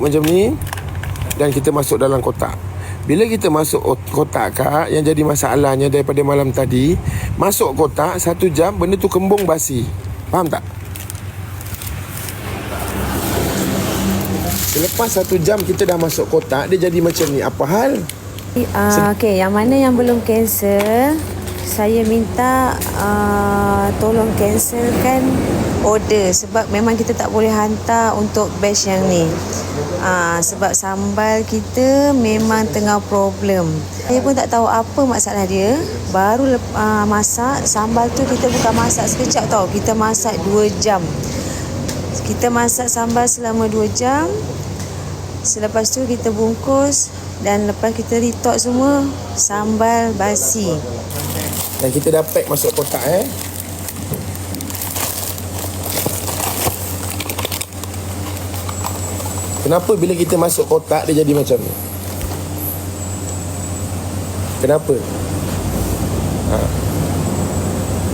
Macam ni. Dan kita masuk dalam kotak. Bila kita masuk kotak kak, yang jadi masalahnya daripada malam tadi, masuk kotak 1 jam, benda tu kembung basi. Faham tak? Selepas 1 jam kita dah masuk kotak, dia jadi macam ni. Apa hal? Okey, yang mana yang belum cancel, saya minta tolong cancelkan order sebab memang kita tak boleh hantar untuk batch yang ni. Sebab sambal kita memang tengah problem. Saya pun tak tahu apa masalah dia. Baru masak sambal tu, kita bukan masak sekejap tau. Kita masak 2 jam. Kita masak sambal selama 2 jam. Selepas tu kita bungkus dan lepas kita retok semua, sambal basi. Dan kita dah pack masuk kotak Kenapa bila kita masuk kotak dia jadi macam ni? Kenapa?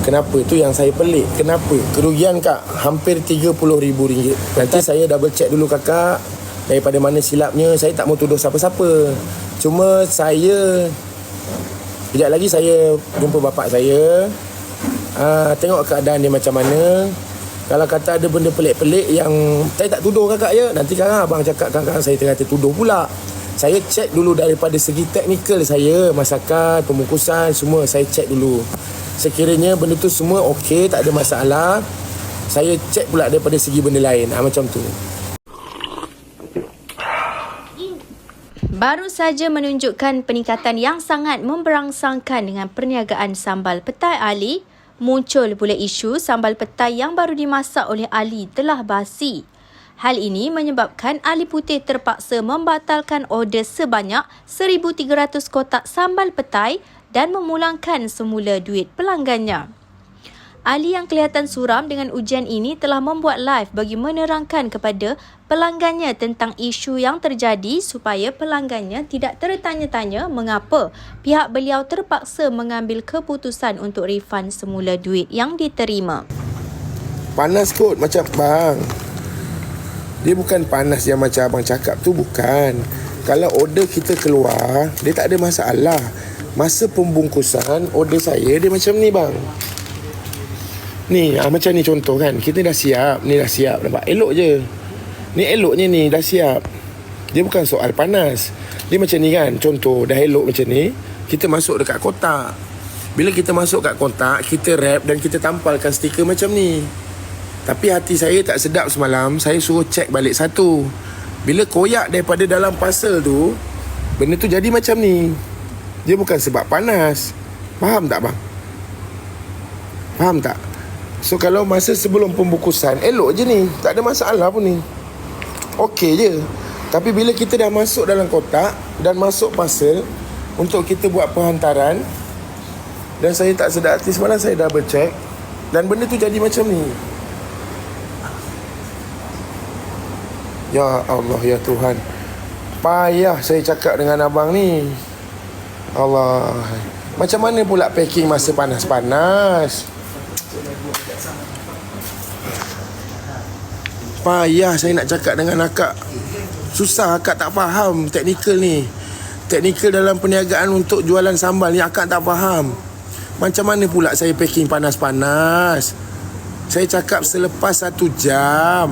Kenapa? Tu yang saya pelik. Kenapa? Kerugian kak hampir RM30,000. Nanti saya double check dulu kakak daripada mana silapnya. Saya tak mau tuduh siapa-siapa. Cuma saya kejap lagi saya jumpa bapak saya, tengok keadaan dia macam mana. Kalau kata ada benda pelik-pelik yang saya tak tuduh kakak ya, nanti kakak abang cakap kakak saya terkata tuduh pula. Saya cek dulu daripada segi teknikal saya, masakan, pembungkusan semua saya cek dulu. Sekiranya benda tu semua okey, tak ada masalah, saya cek pula daripada segi benda lain. Macam tu. Baru saja menunjukkan peningkatan yang sangat memberangsangkan dengan perniagaan sambal petai Ali, muncul pula isu sambal petai yang baru dimasak oleh Ali telah basi. Hal ini menyebabkan Ali Putih terpaksa membatalkan order sebanyak 1,300 kotak sambal petai dan memulangkan semula duit pelanggannya. Ali yang kelihatan suram dengan ujian ini telah membuat live bagi menerangkan kepada pelanggannya tentang isu yang terjadi supaya pelanggannya tidak tertanya-tanya mengapa pihak beliau terpaksa mengambil keputusan untuk refund semula duit yang diterima. Panas kot macam bang. Dia bukan panas yang macam abang cakap tu, bukan. Kalau order kita keluar, dia tak ada masalah. Masa pembungkusan, order saya dia macam ni bang. Ni macam ni contoh kan. Kita dah siap. Ni dah siap. Nampak? Elok je. Ni eloknya ni. Dah siap. Dia bukan soal panas. Dia macam ni kan. Contoh dah elok macam ni. Kita masuk dekat kotak. Bila kita masuk kat kotak, kita wrap dan kita tampalkan stiker macam ni. Tapi hati saya tak sedap semalam. Saya suruh cek balik satu. Bila koyak daripada dalam parcel tu, benda tu jadi macam ni. Dia bukan sebab panas. Faham tak bang? Faham tak? So kalau masa sebelum pembungkusan, elok je ni. Tak ada masalah pun ni. Okey je. Tapi bila kita dah masuk dalam kotak dan masuk parcel untuk kita buat penghantaran, dan saya tak sedar hati semalam, saya double check dan benda tu jadi macam ni. Ya Allah, ya Tuhan. Payah saya cakap dengan abang ni. Allah. Macam mana pula packing masa panas-panas? Payah saya nak cakap dengan akak. Susah, akak tak faham teknikal ni. Teknikal dalam perniagaan untuk jualan sambal ni akak tak faham. Macam mana pula saya packing panas-panas? Saya cakap selepas 1 jam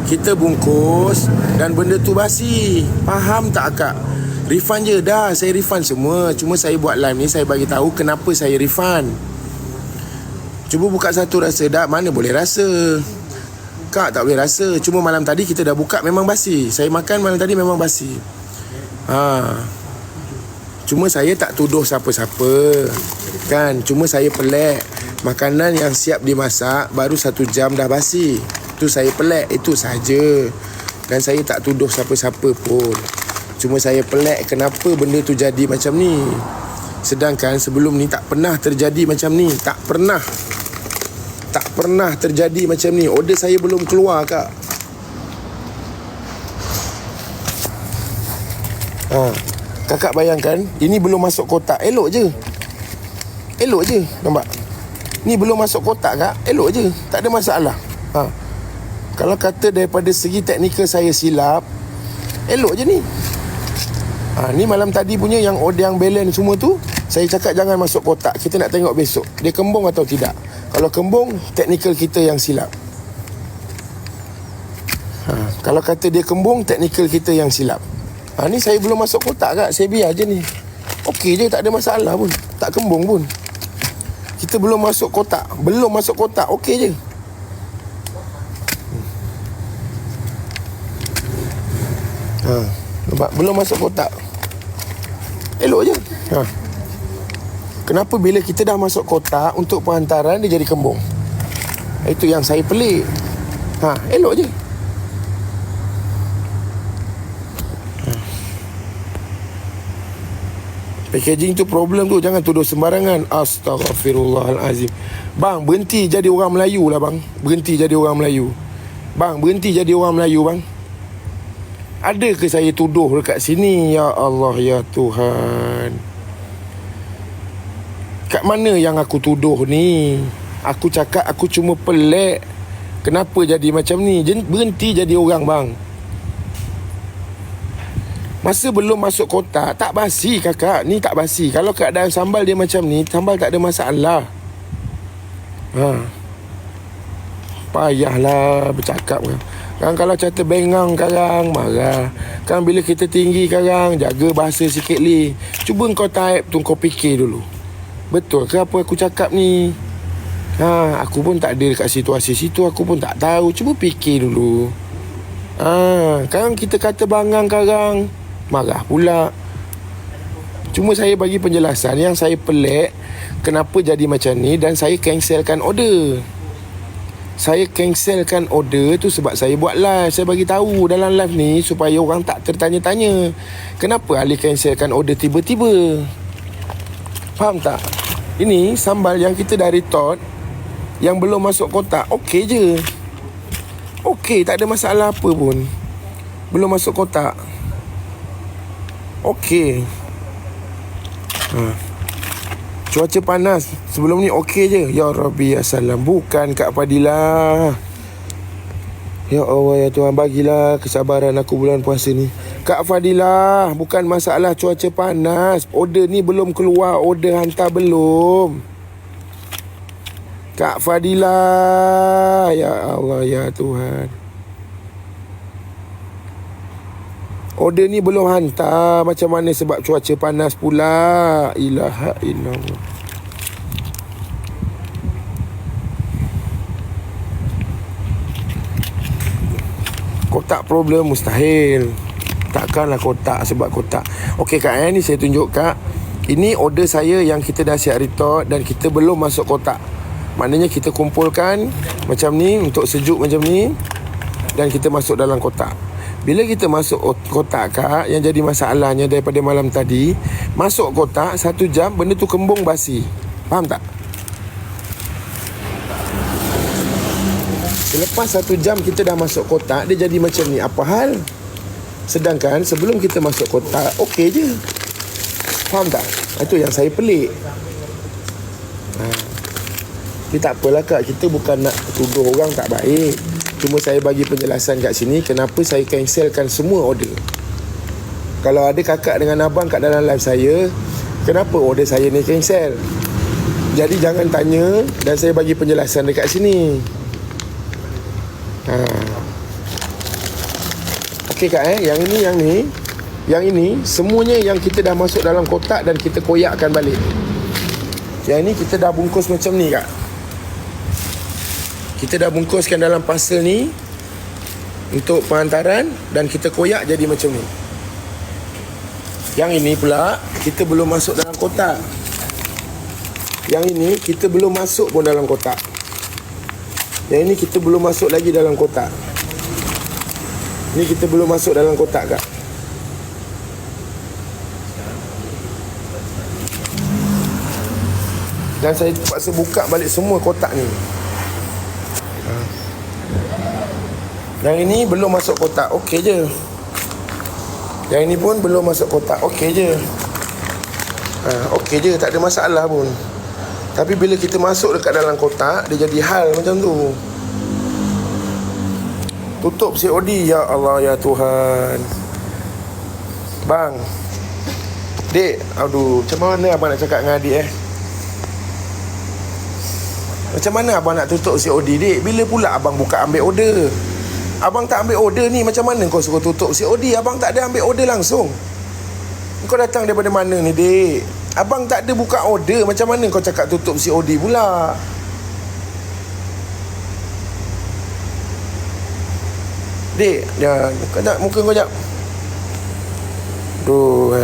kita bungkus dan benda tu basi. Faham tak akak? Refund je dah. Saya refund semua. Cuma saya buat live ni, saya bagi tahu kenapa saya refund. Cuba buka satu rasa dah. Mana boleh rasa? Kak tak boleh rasa. Cuma malam tadi kita dah buka, memang basi. Saya makan malam tadi memang basi. Cuma saya tak tuduh siapa-siapa kan. Cuma saya pelik. Makanan yang siap dimasak baru 1 jam dah basi. Itu saya pelik. Itu saja. Dan saya tak tuduh siapa-siapa pun. Cuma saya pelik kenapa benda tu jadi macam ni. Sedangkan sebelum ni tak pernah terjadi macam ni. Tak pernah terjadi macam ni. Order saya belum keluar kak. Kakak bayangkan, ini belum masuk kotak. Elok je. Nampak? Ni belum masuk kotak kak. Elok je. Tak ada masalah. Kalau kata daripada segi teknikal saya silap, Elok je ni. Ni malam tadi punya yang order yang balance semua tu, saya cakap jangan masuk kotak. Kita nak tengok besok dia kembung atau tidak. Kalau kembung, teknikal kita yang silap. Kalau kata dia kembung, teknikal kita yang silap. Ni saya belum masuk kotak kak. Saya biar je ni. Okey je, tak ada masalah pun. Tak kembung pun. Kita belum masuk kotak. Belum masuk kotak, okey je. Nampak? Belum masuk kotak. Elok je. Kenapa bila kita dah masuk kotak untuk penghantaran dia jadi kembung? Itu yang saya pelik. Elok je. Packaging tu problem tu. Jangan tuduh sembarangan. Astaghfirullahalazim. Bang, berhenti jadi orang Melayu lah bang. Berhenti jadi orang Melayu. Bang, berhenti jadi orang Melayu bang. Ada ke saya tuduh dekat sini? Ya Allah, ya Tuhan. Kat mana yang aku tuduh ni? Aku cakap aku cuma pelik. Kenapa jadi macam ni? Berhenti jadi orang bang. Masa belum masuk kotak, tak basi kakak. Ni tak basi. Kalau keadaan sambal dia macam ni, sambal tak ada masalah. Payahlah bercakap kan. Kan kalau kata bengang karang, marah. Kan bila kita tinggi karang, jaga bahasa sikit li. Cuba kau type tu, kau fikir dulu. Betul ke apa aku cakap ni? Aku pun tak ada dekat situasi situ. Aku pun tak tahu. Cuba fikir dulu. Kan kita kata bangang karang, marah pula. Cuma saya bagi penjelasan yang saya pelik kenapa jadi macam ni. Dan saya cancelkan order. Saya cancelkan order tu sebab saya buat live. Saya bagi tahu dalam live ni supaya orang tak tertanya-tanya kenapa Ali cancelkan order tiba-tiba. Faham tak? Ini sambal yang kita dah retot, yang belum masuk kotak, okey je. Okey, tak ada masalah apa pun. Belum masuk kotak, okey. Cuaca panas sebelum ni okey je. Ya Rabbi ya Salam. Bukan Kak Fadilah. Ya Allah ya Tuhan, bagilah kesabaran aku bulan puasa ni. Kak Fadilah, bukan masalah cuaca panas. Order ni belum keluar. Order hantar belum. Kak Fadilah. Ya Allah ya Tuhan. Order ni belum hantar. Macam mana sebab cuaca panas pula? Ilaha illallah. Kotak problem mustahil. Takkanlah kotak sebab kotak. Okey kak, ni saya tunjuk kak. Ini order saya yang kita dah siap retot dan kita belum masuk kotak. Maknanya kita kumpulkan macam ni untuk sejuk macam ni dan kita masuk dalam kotak. Bila kita masuk kotak kak, yang jadi masalahnya daripada malam tadi, masuk kotak 1 jam benda tu kembung basi. Faham tak? Selepas 1 jam kita dah masuk kotak, dia jadi macam ni. Apa hal? Sedangkan sebelum kita masuk kotak, okey je. Faham tak? Itu yang saya pelik. Tapi tak apalah kak, kita bukan nak tuduh orang tak baik. Cuma saya bagi penjelasan kat sini kenapa saya cancelkan semua order. Kalau ada kakak dengan abang kat dalam live saya, kenapa order saya ni cancel? Jadi jangan tanya dan saya bagi penjelasan dekat sini. Okey kak, yang ini semuanya yang kita dah masuk dalam kotak dan kita koyakkan balik. Yang ini kita dah bungkus macam ni kak. Kita dah bungkuskan dalam parcel ni untuk penghantaran dan kita koyak jadi macam ni. Yang ini pula kita belum masuk dalam kotak. Yang ini kita belum masuk pun dalam kotak. Yang ini kita belum masuk lagi dalam kotak. Ni kita belum masuk dalam kotak kak. Dan saya terpaksa buka balik semua kotak ni. Yang ini belum masuk kotak, okey je. Yang ini pun belum masuk kotak, okey je. Okey je, tak ada masalah pun. Tapi bila kita masuk dekat dalam kotak, dia jadi hal macam tu. Tutup COD, ya Allah ya Tuhan. Bang. Dek, aduh, macam mana abang nak cakap dengan adik Macam mana abang nak tutup COD, dek? Bila pula abang buka ambil order? Abang tak ambil order ni, macam mana kau suruh tutup COD? Abang tak ada ambil order langsung. Kau datang daripada mana ni, dek? Abang tak ada buka order, macam mana kau cakap tutup COD pula? Dek, jangan. Kau tak, muka kau jap. Aduh,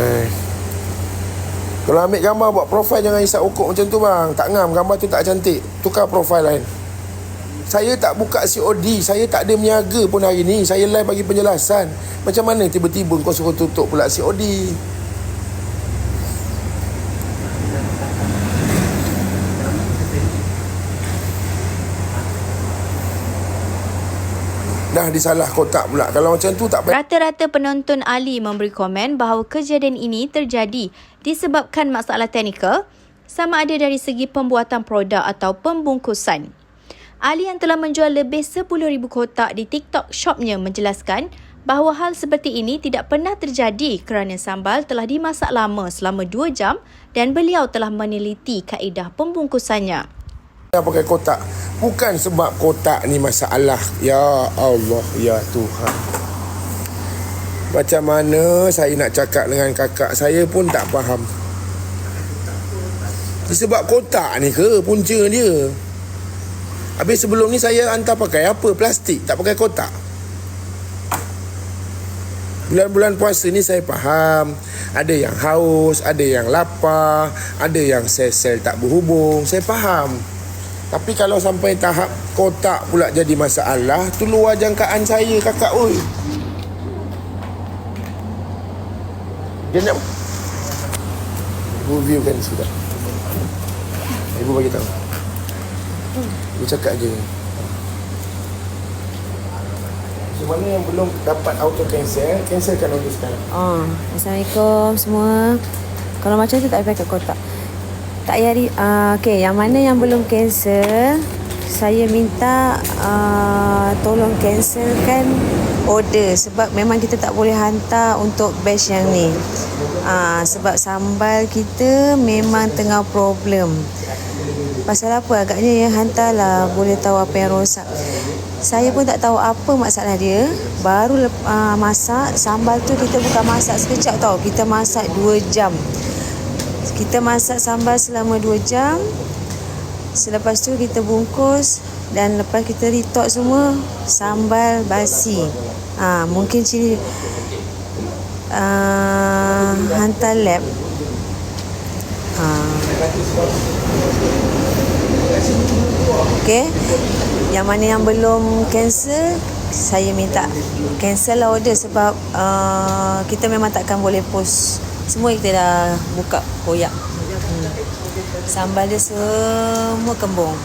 Kalau ambil gambar buat profil jangan isap ukuk macam tu bang. Tak ngam, gambar tu tak cantik. Tukar profil lain. Saya tak buka COD, saya tak ada meniaga pun hari ni. Saya live bagi penjelasan. Macam mana tiba-tiba kau suruh tutup pula COD? Dah disalah kotak pula. Kalau macam tu tak payah. Rata-rata penonton Ali memberi komen bahawa kejadian ini terjadi disebabkan masalah teknikal sama ada dari segi pembuatan produk atau pembungkusan. Ali yang telah menjual lebih 10,000 kotak di TikTok shopnya menjelaskan bahawa hal seperti ini tidak pernah terjadi kerana sambal telah dimasak lama selama 2 jam dan beliau telah meneliti kaedah pembungkusannya. Pakai kotak. Bukan sebab kotak ni masalah. Ya Allah, ya Tuhan. Macam mana saya nak cakap dengan kakak saya pun tak faham. Sebab kotak ni ke punca dia? Habis sebelum ni saya hantar pakai apa? Plastik, tak pakai kotak. Bulan-bulan puasa ni saya faham. Ada yang haus, ada yang lapar, ada yang sel-sel tak berhubung. Saya faham. Tapi kalau sampai tahap kotak pula jadi masalah, tu luar jangkaan saya, kakak. Oi, dia nak review kan sudah. Ibu bagi tahu. Ibu cakap je. Macam mana yang belum dapat auto cancel, cancelkan auto sekarang. Assalamualaikum semua. Kalau macam tu tak payah pakai kotak. Tak payah okey, yang mana yang belum cancel, saya minta tolong cancelkan order sebab memang kita tak boleh hantar untuk batch yang ni. Sebab sambal kita memang tengah problem. Pasal apa agaknya yang hantarlah, boleh tahu apa yang rosak. Saya pun tak tahu apa masalah dia. Baru masak sambal tu, kita bukan masak sekejap tau. Kita masak 2 jam. Kita masak sambal selama 2 jam. Selepas tu kita bungkus. Dan lepas kita retok semua, sambal basi. Mungkin cili hantar lab. Okay. Yang mana yang belum cancel, saya minta cancel lah order sebab kita memang takkan boleh post. Semua kita dah buka koyak. Sambal dia semua kembung.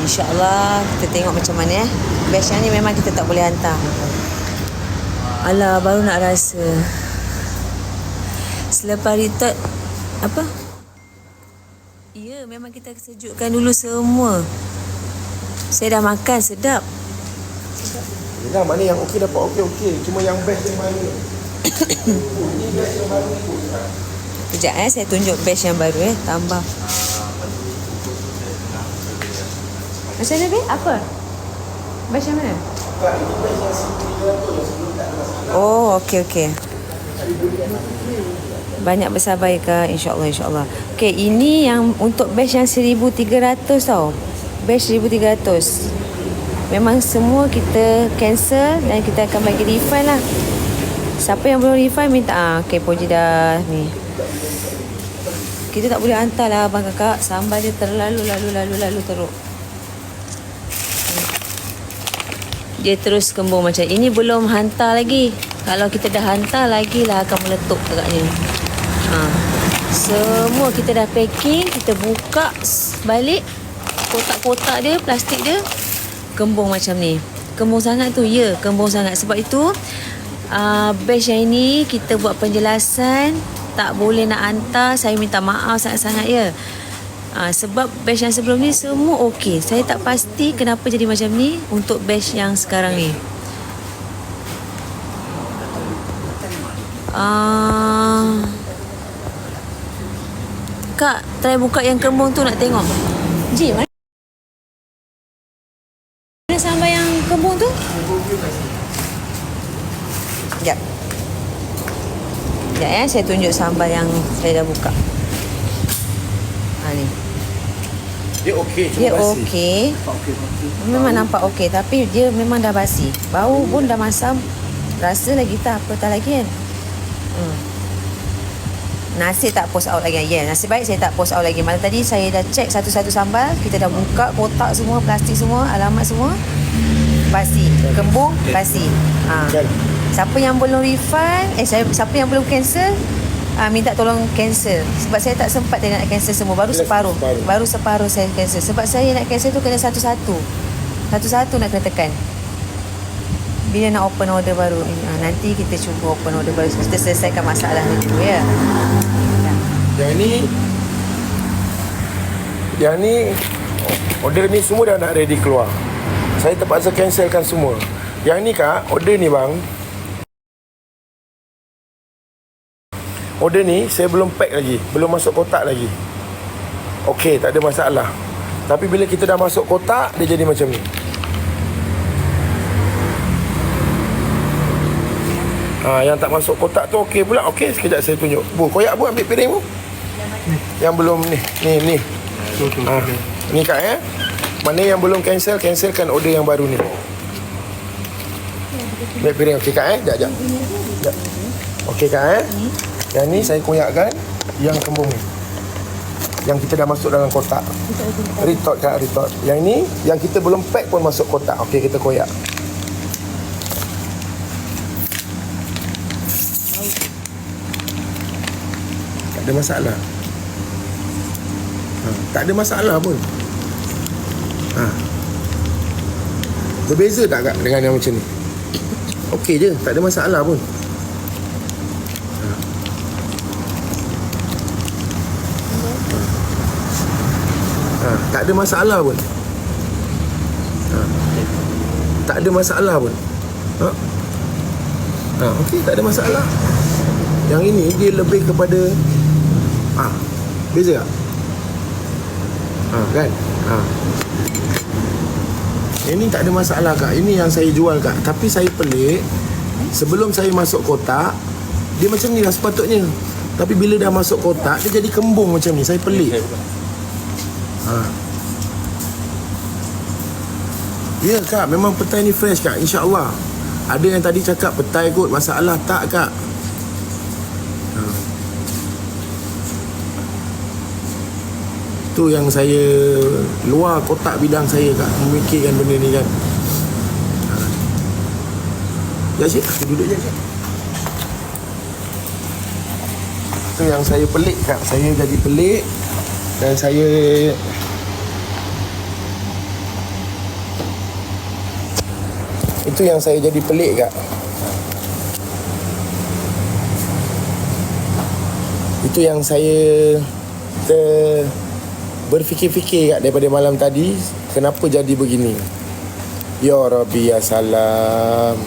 InsyaAllah kita tengok macam mana batch yang ni memang kita tak boleh hantar. Alah, baru nak rasa. Selepas retot apa? Ya, memang kita sejukkan dulu semua. Saya dah makan, sedap. Yelah, mana yang okey dapat okey. Cuma yang best yang mana? Ini best yang baru ni. Sekejap saya tunjuk batch yang baru tambah. Macam mana babe? Apa? Batch yang mana? Oh, okey. Banyak bersabar ya Kak, insyaAllah. Okey, ini yang untuk batch yang 1,300 tau. Batch 1,300. Memang semua kita cancel dan kita akan bagi refund lah. Siapa yang belum refund minta okey, Poji dah ni. Kita tak boleh hantar lah abang kakak. Sambal dia terlalu teruk. Dia terus kembung macam ini. Belum hantar lagi. Kalau kita dah hantar lagi lah akan meletup agaknya. Semua kita dah packing. Kita buka balik kotak-kotak dia, plastik dia, kembung macam ni. Kembung sangat tu. Ya, kembung sangat. Sebab itu batch yang ini kita buat penjelasan, tak boleh nak hantar. Saya minta maaf sangat-sangat ya. Sebab batch yang sebelum ni semua okey. Saya tak pasti kenapa jadi macam ni untuk batch yang sekarang ni. Kak, try buka yang kembung tu nak tengok. Ji, mana sambal yang kembung tu? Sekejap. Sekejap saya tunjuk sambal yang saya dah buka. Ni. Dia okey, cuma Dia basi. okey. Memang nampak okey, tapi dia memang dah basi. Bau pun dah masam. Rasa lagi tak apa tak lagi kan. Nasi tak post out lagi. Nasib baik saya tak post out lagi. Malam tadi saya dah check satu-satu sambal. Kita dah buka kotak semua, plastik semua, alamat semua. Basi. Kembung, basi. Kan? Siapa yang belum refund, siapa yang belum cancel, minta tolong cancel. Sebab saya tak sempat nak cancel semua. Baru separuh. Baru separuh saya cancel. Sebab saya nak cancel tu kena satu-satu. Satu-satu nak kena tekan. Bila nak open order baru, nanti kita cuba open order baru. Kita selesaikan masalah ni dulu ya. Yang ni order ni semua dah nak ready keluar. Saya terpaksa cancelkan semua. Yang ni kak, order ni bang. Order ni saya belum pack lagi, belum masuk kotak lagi. Okey, tak ada masalah. Tapi bila kita dah masuk kotak, dia jadi macam ni. Yang tak masuk kotak tu okey pula. Okey, sekejap saya tunjuk. Bu, koyak bu ambil piring bu. Yang belum ni. Ni kak ya. Mana yang belum cancel, cancelkan order yang baru ni. Ambil piring okey kak Sekejap. Okey kak Yang ni saya koyakkan yang kembung ni. Yang kita dah masuk dalam kotak. Retort kak, retort. Yang ni yang kita belum pack pun masuk kotak. Okey, kita koyak. Tak ada masalah. Tak ada masalah pun. Berbeza tak kak dengan yang macam ni? Okey je, tak ada masalah pun. Tak ada masalah pun. Tak ada masalah pun. Okey, tak ada masalah. Yang ini dia lebih kepada beza tak? Kan? Ini tak ada masalah kak. Ini yang saya jual kak. Tapi saya pelik, sebelum saya masuk kotak, dia macam ni lah sepatutnya. Tapi bila dah masuk kotak, dia jadi kembung macam ni. Saya pelik. Ya kak, memang petai ni fresh kak, insya-Allah. Ada yang tadi cakap petai kot, masalah tak kak. Tu yang saya luar kotak bidang saya kak, memikirkan benda ni kan. Ya cik, aku duduk je kak. Tu yang saya pelik kak, saya jadi pelik. Dan saya itu yang saya jadi pelik kak. Itu yang saya berfikir-fikir kak daripada malam tadi. Kenapa jadi begini? Ya Rabbi ya salam.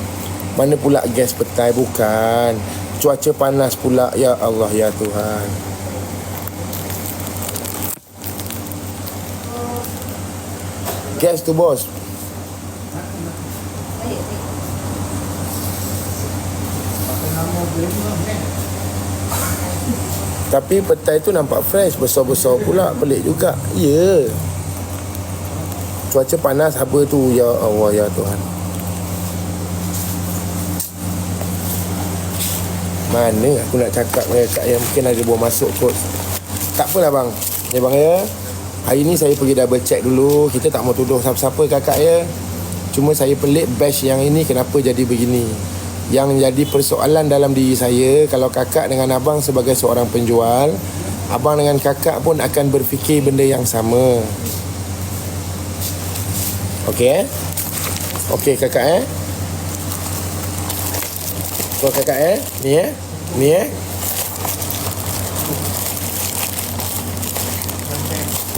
Mana pula gas petai? Bukan. Cuaca panas pula. Ya Allah ya Tuhan. Gas tu bos. Tapi petai tu nampak fresh, besar-besar pula. Pelik juga. Ya. Cuaca panas apa tu? Ya Allah ya Tuhan. Mana aku nak cakap dengan kak yang mungkin ada buah masuk kot. Tak apalah bang. Ya bang ya. Hari ni saya pergi double check dulu. Kita tak mau tuduh siapa-siapa kakak ya. Cuma saya pelik batch yang ini kenapa jadi begini. Yang jadi persoalan dalam diri saya, kalau kakak dengan abang sebagai seorang penjual, abang dengan kakak pun akan berfikir benda yang sama. Okey Okey kakak So kakak Ni Ni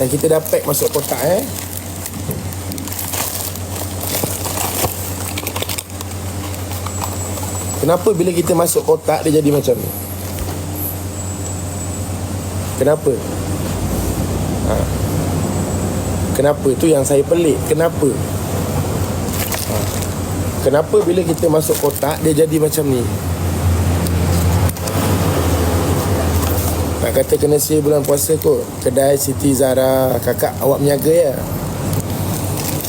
Dan kita dah pack masuk kotak Kenapa bila kita masuk kotak dia jadi macam ni? Kenapa? Kenapa? Tu yang saya pelik. Kenapa? Kenapa bila kita masuk kotak dia jadi macam ni? Nak kata kena sale bulan puasa kot. Kedai Siti Zara. Kakak awak meniaga ya?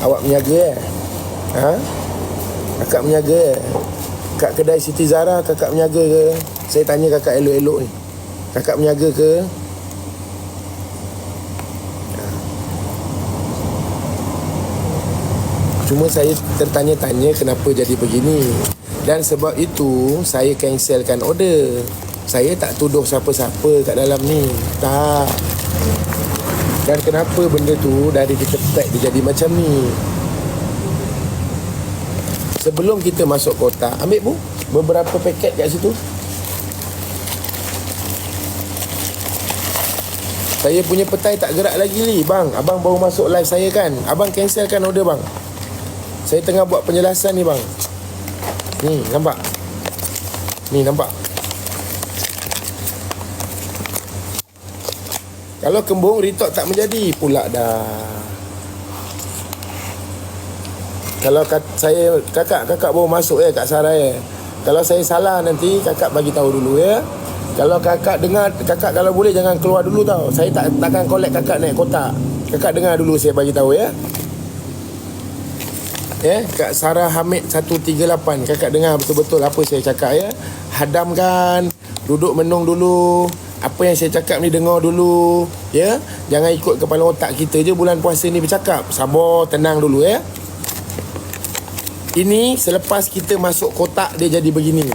Awak meniaga ya? Kakak meniaga ya? Kat kedai Siti Zara kakak meniaga ke? Saya tanya kakak elok-elok ni. Kakak meniaga ke? Cuma saya tertanya-tanya kenapa jadi begini. Dan sebab itu saya cancelkan order. Saya tak tuduh siapa-siapa kat dalam ni. Tak. Dan kenapa benda tu dari kita pack dia jadi macam ni? Sebelum kita masuk kotak, ambil bu beberapa paket kat situ. Saya punya petai tak gerak lagi ni. Bang, abang baru masuk live saya kan. Abang cancelkan order bang. Saya tengah buat penjelasan ni bang. Ni nampak? Ni nampak? Kalau kembung retot tak menjadi pula dah. Kalau saya kakak baru masuk Kak Sarah Kalau saya salah nanti kakak bagi tahu dulu ya. Kalau kakak dengar, kakak kalau boleh jangan keluar dulu tau. Saya takkan collect kakak naik kotak. Kakak dengar dulu saya bagi tahu ya. Kak Sarah Hamid 138. Kakak dengar betul-betul apa saya cakap ya. Hadamkan, duduk menung dulu. Apa yang saya cakap ni dengar dulu ya. Jangan ikut kepala otak kita je bulan puasa ni bercakap. Sabar, tenang dulu ya. Ini selepas kita masuk kotak dia jadi begini.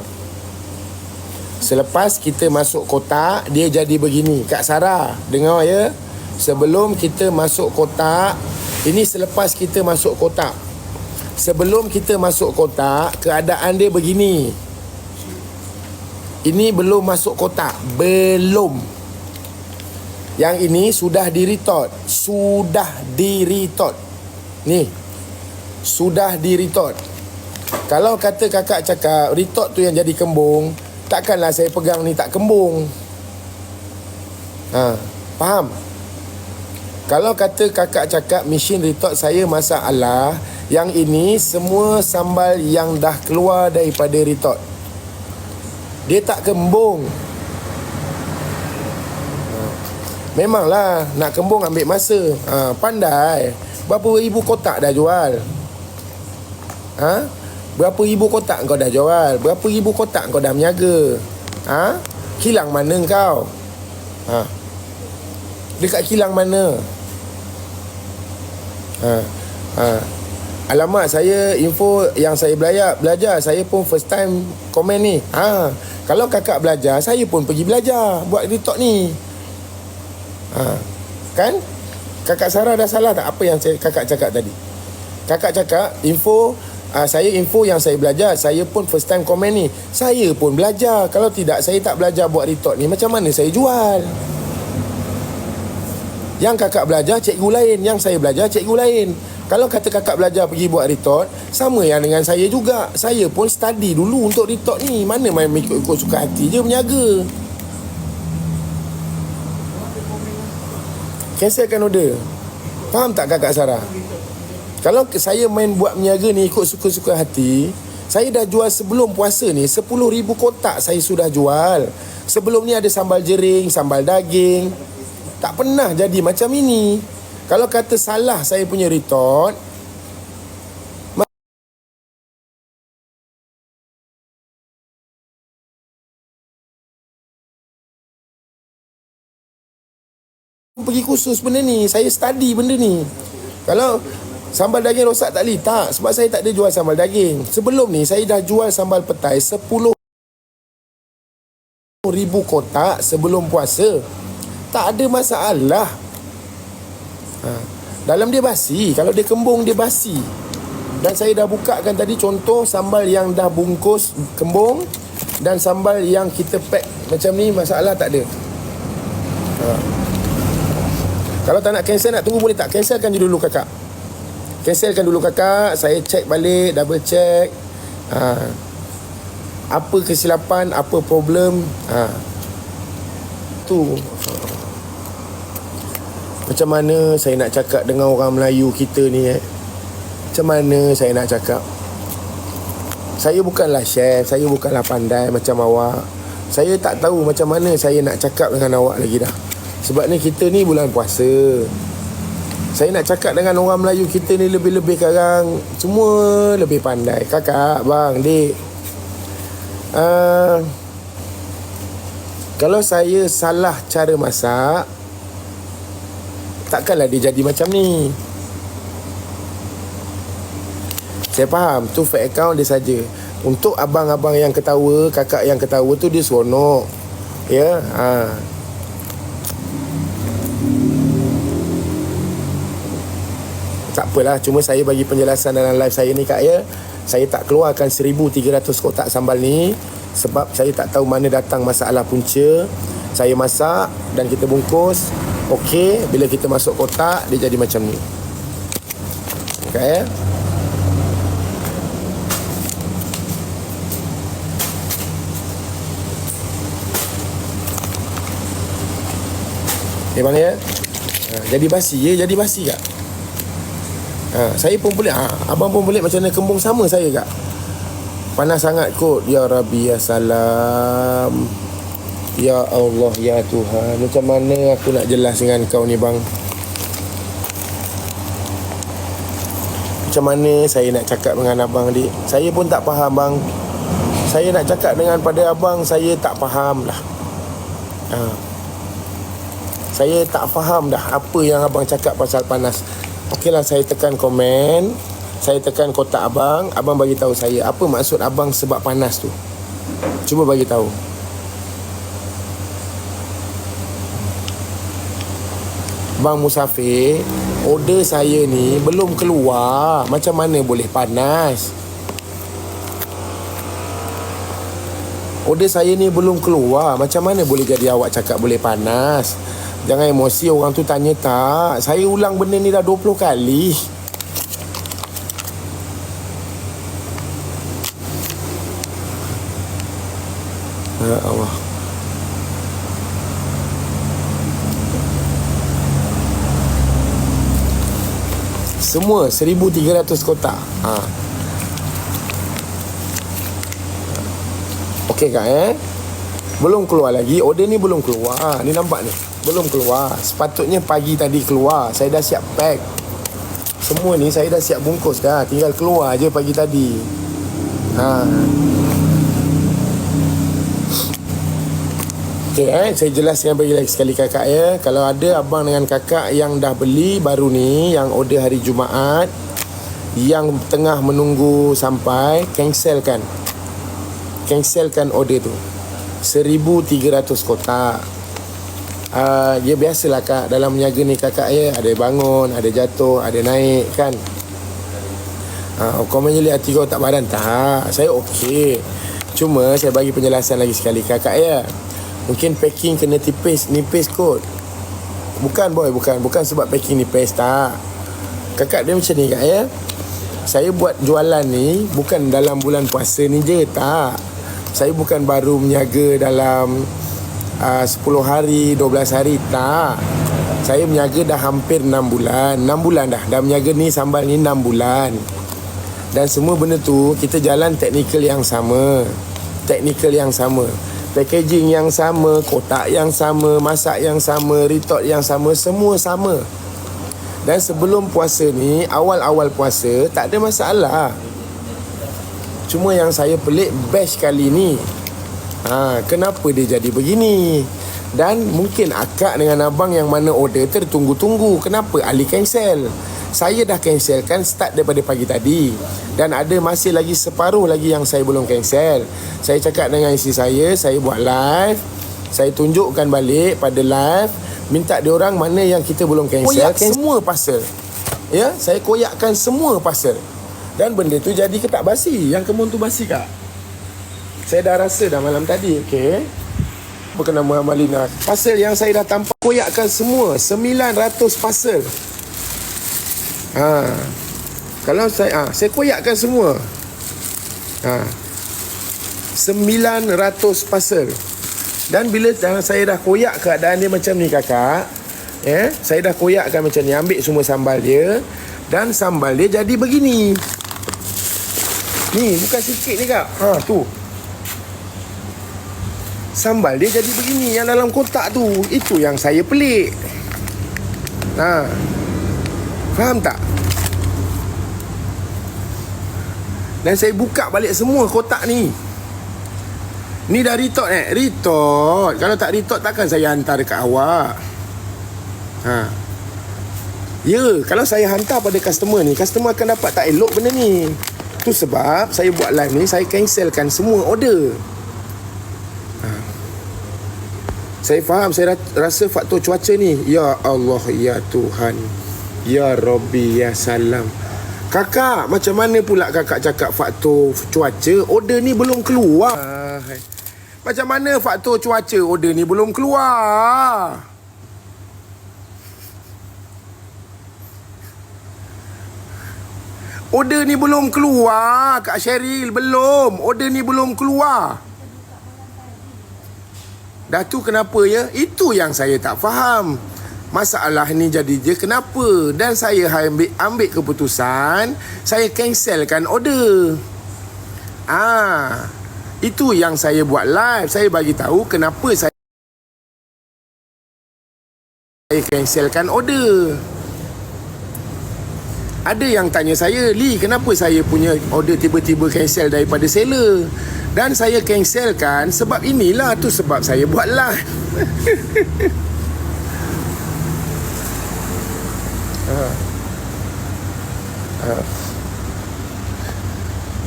Selepas kita masuk kotak dia jadi begini. Kak Sarah dengar ya. Sebelum kita masuk kotak, ini selepas kita masuk kotak. Sebelum kita masuk kotak, keadaan dia begini. Ini belum masuk kotak. Belum. Yang ini sudah di-retot. Sudah di-retot. Ni. Sudah di-retot. Kalau kata kakak cakap retot tu yang jadi kembung, takkanlah saya pegang ni tak kembung. Faham? Kalau kata kakak cakap mesin retot saya masalah, yang ini semua sambal yang dah keluar daripada retot. Dia tak kembung. Memanglah nak kembung ambil masa. Pandai. Berapa ribu kotak dah jual? Berapa ribu kotak kau dah jual? Berapa ribu kotak kau dah meniaga? Kilang mana kau? Dekat kilang mana? Alamak, saya info yang saya belajar. Saya pun first time komen ni. Kalau kakak belajar, saya pun pergi belajar buat retot ni. Kan? Kakak Sarah dah salah tak apa yang kakak cakap tadi? Kakak cakap info, saya info yang saya belajar. Saya pun first time komen ni. Saya pun belajar. Kalau tidak, saya tak belajar buat retot ni, macam mana saya jual? Yang kakak belajar, cikgu lain. Yang saya belajar, cikgu lain. Kalau kata kakak belajar pergi buat retot, sama yang dengan saya juga. Saya pun study dulu untuk retot ni. Mana main ikut-ikut suka hati je berniaga. Cancelkan order. Faham tak kakak Sarah? Kalau saya main buat berniaga ni ikut suka-suka hati, saya dah jual sebelum puasa ni 10,000 kotak saya sudah jual. Sebelum ni ada sambal jering, sambal daging. Tak pernah jadi macam ini. Kalau kata salah saya punya retot, pergi kursus benda ni. Saya study benda ni. Kalau sambal daging rosak tak boleh? Tak. Sebab saya tak ada jual sambal daging. Sebelum ni saya dah jual sambal petai 10,000 kotak sebelum puasa. Tak ada masalah. Dalam dia basi. Kalau dia kembung dia basi. Dan saya dah bukakan tadi contoh sambal yang dah bungkus kembung dan sambal yang kita pack macam ni, masalah tak ada. Kalau tak nak cancel, nak tunggu boleh tak? Cancelkan je dulu kakak. Cancelkan dulu kakak. Saya check balik, double check. Apa kesilapan, apa problem, tu. Macam mana saya nak cakap dengan orang Melayu kita ni Macam mana saya nak cakap? Saya bukanlah chef, saya bukanlah pandai macam awak. Saya tak tahu macam mana saya nak cakap dengan awak lagi dah. Sebab ni kita ni bulan puasa. Saya nak cakap dengan orang Melayu kita ni lebih-lebih sekarang semua lebih pandai. Kakak, bang, dik. Kalau saya salah cara masak, takkanlah dia jadi macam ni. Saya faham, tu fake account dia saja. Untuk abang-abang yang ketawa, kakak yang ketawa tu dia seronok. Ya, tak apalah, cuma saya bagi penjelasan dalam live saya ni kak ya. Saya tak keluarkan 1,300 kotak sambal ni sebab saya tak tahu mana datang masalah punca. Saya masak dan kita bungkus. Okey, bila kita masuk kotak dia jadi macam ni. Kak ya. Mana ya? Jadi basi ya, jadi basi kak. Saya pun pelik, abang pun pelik macam mana kembung sama saya kak. Panas sangat kot. Ya Rabbi, ya salam. Ya Allah, ya Tuhan. Macam mana aku nak jelas dengan kau ni bang? Macam mana saya nak cakap dengan abang dik? Saya pun tak faham bang. Saya nak cakap dengan pada abang, saya tak faham lah. Saya tak faham dah apa yang abang cakap pasal panas. Okeylah, saya tekan komen, saya tekan kotak abang, abang bagi tahu saya apa maksud abang sebab panas tu. Cuba bagi tahu. Bang Musafir, order saya ni belum keluar. Macam mana boleh panas? Order saya ni belum keluar. Macam mana boleh jadi awak cakap boleh panas? Jangan emosi, orang tu tanya tak. Saya ulang benda ni dah 20 kali. Ya Allah. Semua 1,300 kotak. Okey kak belum keluar lagi. Order ni belum keluar. Ni nampak ni, belum keluar. Sepatutnya pagi tadi keluar. Saya dah siap pack. Semua ni saya dah siap bungkus dah. Tinggal keluar je pagi tadi. Okay, saya jelaskan bagi lagi sekali kakak ya. Kalau ada abang dengan kakak yang dah beli baru ni, yang order hari Jumaat, yang tengah menunggu sampai, cancelkan order tu. 1,300 kotak. Ya biasalah kak, dalam meniaga ni kakak ya, ada bangun, ada jatuh, ada naik kan. Kau menjelit hati kau tak badan? Tak, saya okey. Cuma saya bagi penjelasan lagi sekali kakak ya. Mungkin packing kena nipis kot. Bukan boy, bukan sebab packing nipis, tak. Kakak dia macam ni kak ya. Saya buat jualan ni bukan dalam bulan puasa ni je, tak. Saya bukan baru meniaga dalam 10 hari, 12 hari, tak. Saya meniaga dah hampir 6 bulan. 6 bulan dah meniaga ni, sambal ni 6 bulan. Dan semua benda tu kita jalan teknikal yang sama. Packaging yang sama, kotak yang sama, masak yang sama, retort yang sama, semua sama. Dan sebelum puasa ni, awal-awal puasa tak ada masalah. Cuma yang saya pelik batch kali ni, kenapa dia jadi begini? Dan mungkin akak dengan abang yang mana order tertunggu-tunggu. Kenapa Ali cancel? Saya dah cancelkan start daripada pagi tadi. Dan ada masih lagi separuh lagi yang saya belum cancel. Saya cakap dengan isteri saya buat live. Saya tunjukkan balik pada live. Minta diorang mana yang kita belum cancel. Semua parcel. Ya, saya koyakkan semua parcel. Dan benda tu jadi ke tak basi? Yang kemun tu basi kak? Saya dah rasa dah malam tadi. Okey. Apa nama Amalina? Parcel yang saya dah tampak koyakkan semua 900 parcel. Kalau saya koyakkan semua. 900 parcel. Dan bila saya dah koyak keadaan dia macam ni kakak, saya dah koyakkan macam ni, ambil semua sambal dia, dan sambal dia jadi begini. Ni bukan sikit ni kak. Tu. Sambal dia jadi begini yang dalam kotak tu. Itu yang saya pelik. Faham tak? Dan saya buka balik semua kotak ni. Ni dah retot retot. Kalau tak retot takkan saya hantar dekat awak. Ya, kalau saya hantar pada customer ni, customer akan dapat tak elok benda ni. Tu sebab saya buat live ni, saya cancelkan semua order. Saya faham, saya rasa faktor cuaca ni. Ya Allah, ya Tuhan, ya Rabbi, ya Salam. Kakak, macam mana pula kakak cakap faktor cuaca? Order ni belum keluar. Macam mana faktor cuaca? Order ni belum keluar. Order ni belum keluar, Kak Cheryl. Belum. Order ni belum keluar. Dah tu kenapa ya? Itu yang saya tak faham. Masalah ni jadi je kenapa? Dan saya ambil keputusan, saya cancelkan order. Itu yang saya buat live. Saya bagi tahu kenapa saya cancelkan order. Ada yang tanya saya, Lee, kenapa saya punya order tiba-tiba cancel daripada seller? Dan saya cancelkan sebab inilah, tu sebab saya buat live.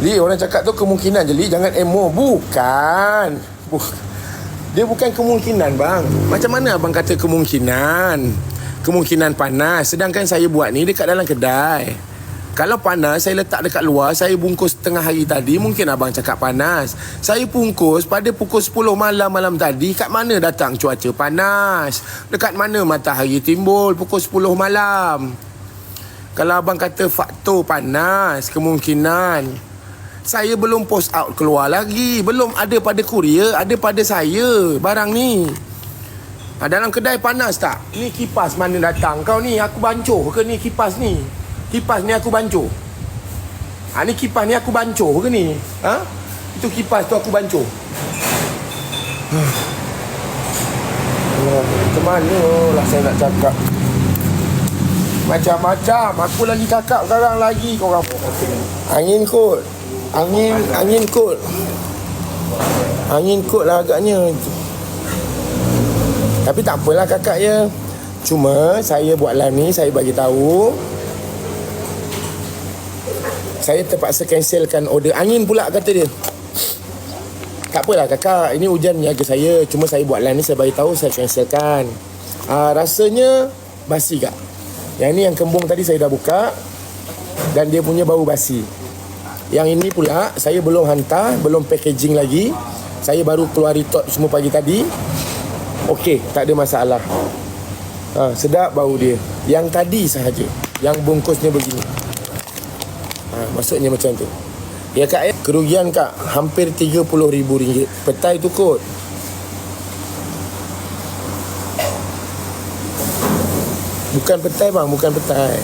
Lee, orang cakap tu kemungkinan je, Lee, jangan emo. Bukan. Dia bukan kemungkinan, bang. Macam mana abang kata kemungkinan? Kemungkinan panas. Sedangkan saya buat ni dekat dalam kedai. Kalau panas, saya letak dekat luar. Saya bungkus tengah hari tadi, mungkin abang cakap panas. Saya bungkus pada pukul 10 malam tadi. Kat mana datang cuaca panas? Dekat mana matahari timbul pukul 10 malam? Kalau abang kata faktor panas, kemungkinan, saya belum post out keluar lagi. Belum ada pada kurier, ada pada saya barang ni. Dalam kedai panas tak? Ni kipas mana datang kau ni? Aku bancuh ke ni kipas ni? Kipas ni aku bancuh. Ni kipas ni aku bancuh ke ni? Itu kipas tu aku bancuh. Macam mana lah saya nak cakap? Macam-macam. Aku lagi cakap sekarang lagi korang. Angin kot. Angin kot. Angin kot lah agaknya. Tapi tak apalah kakak ya. Cuma saya buat live ni, saya bagi tahu. Saya terpaksa cancelkan order. Angin pula kata dia. Tak apalah kakak, ini hujan menjaga saya. Cuma saya buat live ni, saya bagi tahu, saya cancelkan. Rasanya basi kak. Yang ni yang kembung tadi saya dah buka. Dan dia punya bau basi. Yang ini pula saya belum hantar, belum packaging lagi. Saya baru keluar retot semua pagi tadi. Okey, tak ada masalah. Sedap bau dia. Yang tadi sahaja, yang bungkusnya begini. Maksudnya macam tu. Ya kak ya, kerugian kak hampir RM30,000. Petai tu kot. Bukan petai bang, bukan petai.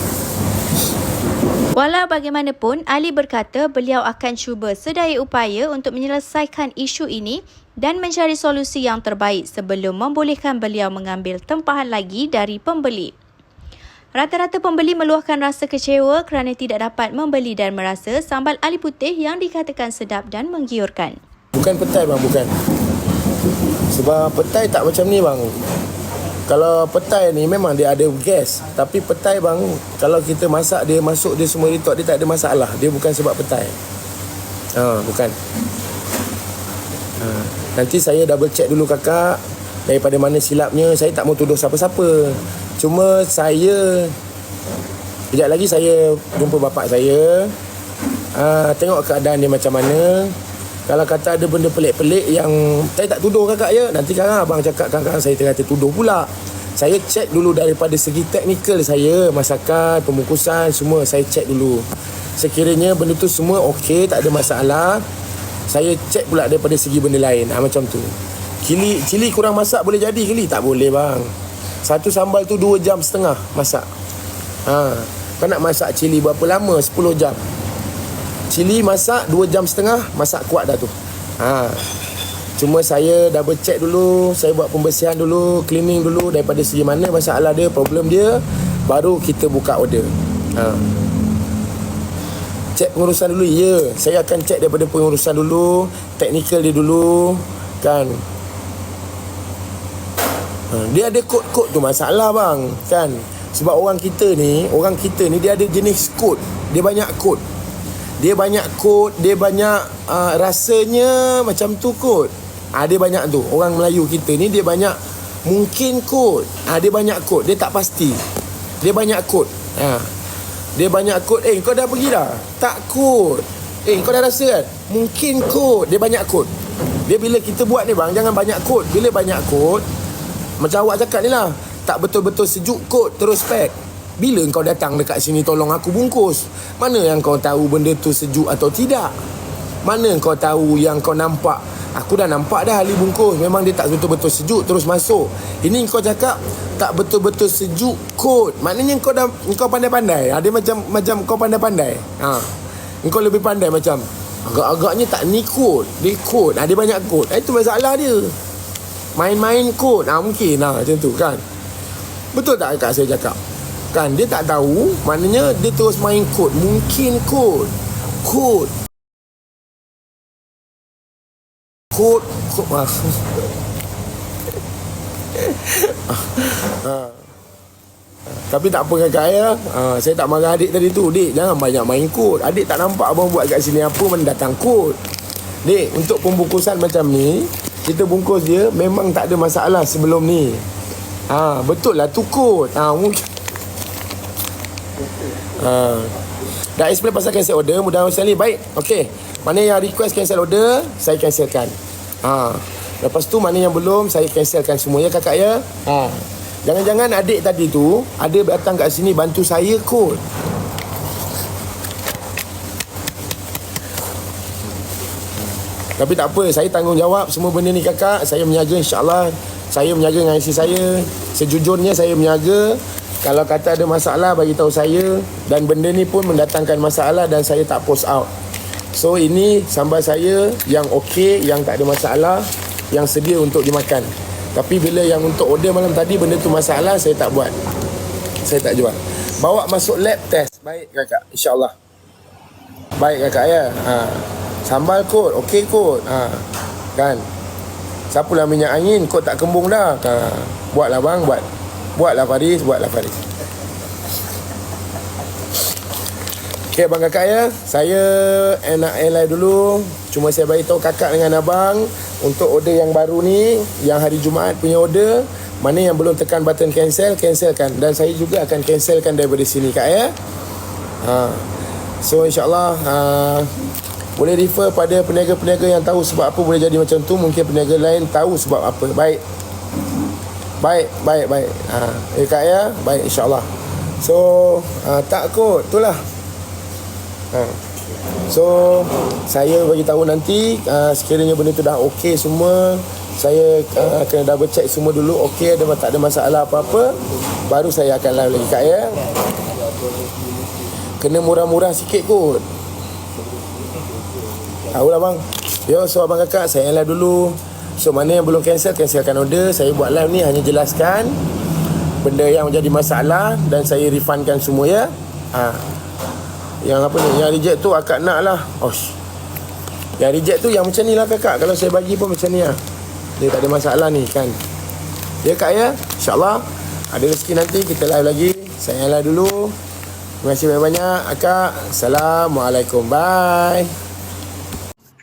Walau bagaimanapun, Ali berkata beliau akan cuba sedaya upaya untuk menyelesaikan isu ini dan mencari solusi yang terbaik sebelum membolehkan beliau mengambil tempahan lagi dari pembeli. Rata-rata pembeli meluahkan rasa kecewa kerana tidak dapat membeli dan merasa sambal Ali putih yang dikatakan sedap dan menggiurkan. Bukan petai bang, bukan. Sebab petai tak macam ni bang. Kalau petai ni memang dia ada gas. Tapi petai bang, kalau kita masak dia, masuk dia semua retot, dia tak ada masalah. Dia bukan sebab petai. Bukan. Nanti saya double check dulu kakak. Daripada mana silapnya, saya tak mau tuduh siapa-siapa. Cuma saya, sekejap lagi saya jumpa bapak saya. Tengok keadaan dia macam mana. Kalau kata ada benda pelik-pelik yang saya tak tuduh kakak ya, nanti sekarang abang cakap kakak saya terkata tuduh pula. Saya cek dulu daripada segi teknikal saya, masakan, pembungkusan, semua saya cek dulu. Sekiranya benda tu semua okey, tak ada masalah, Saya check pula daripada segi benda lain. Macam tu. Cili kurang masak boleh jadi cili? Tak boleh bang. Satu sambal tu 2 jam setengah masak. Kau nak masak cili berapa lama? 10 jam. Cili masak 2 jam setengah, masak kuat dah tu. Cuma saya double check dulu, saya buat pembersihan dulu, cleaning dulu daripada segi mana masalah dia, problem dia, baru kita buka order. Check pengurusan dulu. Ya, saya akan check daripada pengurusan dulu, teknikal dia dulu kan. Dia ada kod-kod tu masalah bang kan. Sebab orang kita ni dia ada jenis kod. Dia banyak kod. Dia banyak rasanya macam tu kod. Dia banyak tu. Orang Melayu kita ni dia banyak mungkin kod. Dia banyak kod. Dia tak pasti. Dia banyak kod. Dia banyak kod. Kau dah pergi dah? Tak kod. Kau dah rasa kan? Mungkin kod. Dia banyak kod. Dia bila kita buat ni bang, jangan banyak kod. Bila banyak kod, macam awak cakap ni lah, tak betul-betul sejuk kod terus pack. Bila kau datang dekat sini tolong aku bungkus? Mana yang kau tahu benda tu sejuk atau tidak? Mana kau tahu yang kau nampak? Aku dah nampak dah ahli bungkus, memang dia tak betul-betul sejuk terus masuk. Ini kau cakap tak betul-betul sejuk kod. Maknanya kau pandai-pandai. Dia macam kau pandai-pandai. Kau lebih pandai macam agak-agaknya tak ni kod. Dia kod. Dia banyak kod. Itu masalah dia. Main-main kod. Mungkin macam tu kan. Betul tak kak saya cakap? Kan dia tak tahu, maknanya dia terus main kod. Mungkin kod. Tapi tak apa kakak ya. Saya tak marah adik tadi tu. Dik, jangan banyak main kod. Adik tak nampak abang buat kat sini apa mana datang kod. Dik, untuk pembungkusan macam ni, kita bungkus dia memang tak ada masalah sebelum ni. Betul lah tu kod. Mungkin dah explain pasal cancel order. Mudah-mudahan sekali. Baik, okey. Mana yang request cancel order, saya cancelkan. Lepas tu mana yang belum, saya cancelkan semua ya kakak ya. Jangan-jangan adik tadi tu ada datang kat sini bantu saya kod. Tapi tak apa, saya tanggungjawab semua benda ni kakak. Saya menjaga, insyaAllah. Saya menjaga dengan isteri saya. Sejujurnya saya menjaga. Kalau kata ada masalah, bagi tahu saya. Dan benda ni pun mendatangkan masalah dan saya tak post out. So ini sambal saya yang okey, yang tak ada masalah, yang sedia untuk dimakan. Tapi bila yang untuk order malam tadi, benda tu masalah, saya tak buat. Saya tak jual. Bawa masuk lab test. Baik kakak, insyaAllah. Baik kakak ya. Sambal kot, okey kot. Kan. Siapalah minyak angin, kot tak kembung dah. Buatlah bang, buat. Buatlah Faris. Okey bang kakak ya. Saya nak live dulu. Cuma saya bagi tahu kakak dengan abang untuk order yang baru ni, yang hari Jumaat punya order, mana yang belum tekan button cancelkan. Dan saya juga akan cancelkan daripada sini kak ya. So insyaAllah boleh refer pada peniaga-peniaga yang tahu sebab apa boleh jadi macam tu. Mungkin peniaga lain tahu sebab apa. Baik. Kak ya. Baik insyaAllah. So tak kot, itulah. So saya bagi tahu nanti sekiranya benda tu dah okey semua, saya kena double check semua dulu okey, tak ada masalah apa-apa, baru saya akan live lagi kak ya. Kena murah-murah sikit kot. Tahulah bang. Yo, so abang kakak saya live dulu. So mana yang belum cancelkan order. Saya buat live ni hanya jelaskan benda yang menjadi masalah dan saya refundkan semua ya. Yang apa ni, yang reject tu akak nak lah. Yang reject tu yang macam ni lah kakak. Kalau saya bagi pun macam ni lah. Dia tak ada masalah ni kan. Ya kak ya. InsyaAllah ada rezeki nanti kita live lagi. Saya live dulu. Terima kasih banyak-banyak akak. Assalamualaikum. Bye.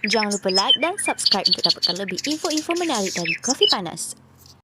Jangan lupa like dan subscribe untuk dapatkan lebih info-info menarik dari Kopi Panas.